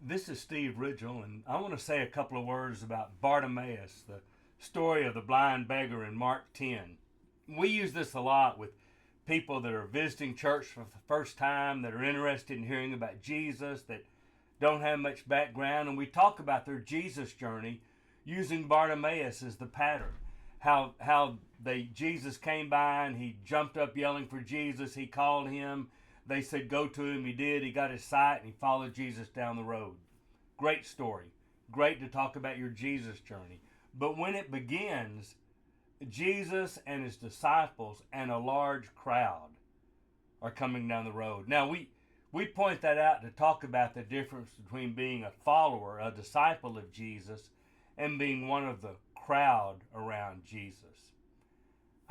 This is Steve Ridgel, and I want to say a couple of words about Bartimaeus, the story of the blind beggar in Mark 10. We use this a lot with people that are visiting church for the first time, that are interested in hearing about Jesus, that don't have much background, and we talk about their Jesus journey using Bartimaeus as the pattern. How Jesus came by and he jumped up yelling for Jesus. He called him. They said go to him. He did. He got his sight and he followed Jesus down the road. Great story. Great to talk about your Jesus journey. But when it begins, Jesus and his disciples and a large crowd are coming down the road. Now we point that out to talk about the difference between being a follower, a disciple of Jesus, and being one of the crowd around Jesus.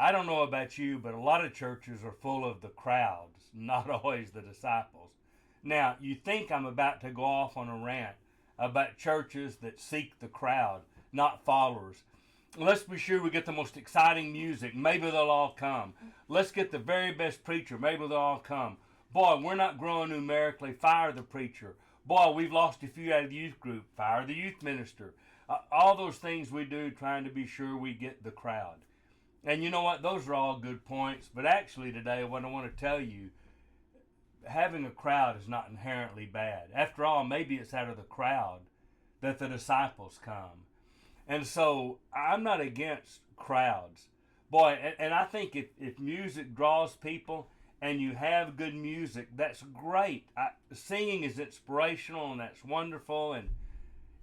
I don't know about you, but a lot of churches are full of the crowds, not always the disciples. Now, you think I'm about to go off on a rant about churches that seek the crowd, not followers. Let's be sure we get the most exciting music. Maybe they'll all come. Let's get the very best preacher. Maybe they'll all come. Boy, we're not growing numerically. Fire the preacher. Boy, we've lost a few out of the youth group. Fire the youth minister. All those things we do trying to be sure we get the crowd. And you know what? Those are all good points. But actually today, what I want to tell you, having a crowd is not inherently bad. After all, maybe it's out of the crowd that the disciples come. And so I'm not against crowds. Boy, and I think if music draws people and you have good music, that's great. Singing is inspirational and that's wonderful. And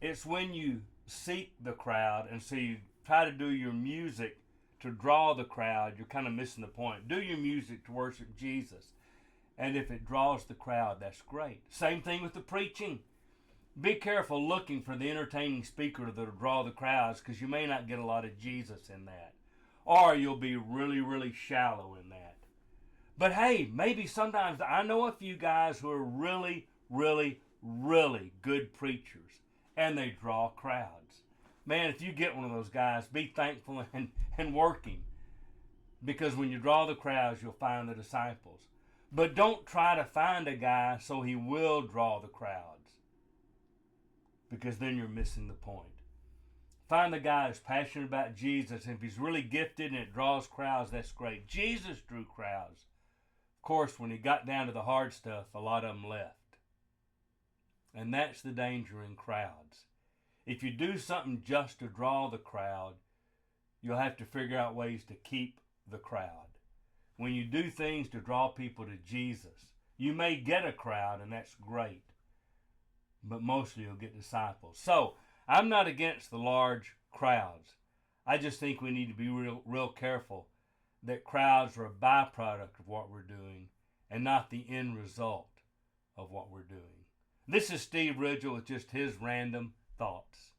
it's when you seek the crowd and so you try to do your music to draw the crowd, you're kind of missing the point. Do your music to worship Jesus. And if it draws the crowd, that's great. Same thing with the preaching. Be careful looking for the entertaining speaker that'll draw the crowds, because you may not get a lot of Jesus in that. Or you'll be really, really shallow in that. But hey, maybe sometimes I know a few guys who are really, really, really good preachers, and they draw crowds. Man, if you get one of those guys, be thankful and work him. Because when you draw the crowds, you'll find the disciples. But don't try to find a guy so he will draw the crowds, because then you're missing the point. Find the guy who's passionate about Jesus, and if he's really gifted and it draws crowds, that's great. Jesus drew crowds. Of course, when he got down to the hard stuff, a lot of them left. And that's the danger in crowds. If you do something just to draw the crowd, you'll have to figure out ways to keep the crowd. When you do things to draw people to Jesus, you may get a crowd, and that's great. But mostly you'll get disciples. So, I'm not against the large crowds. I just think we need to be real careful that crowds are a byproduct of what we're doing and not the end result of what we're doing. This is Steve Ridgel with just his random thoughts.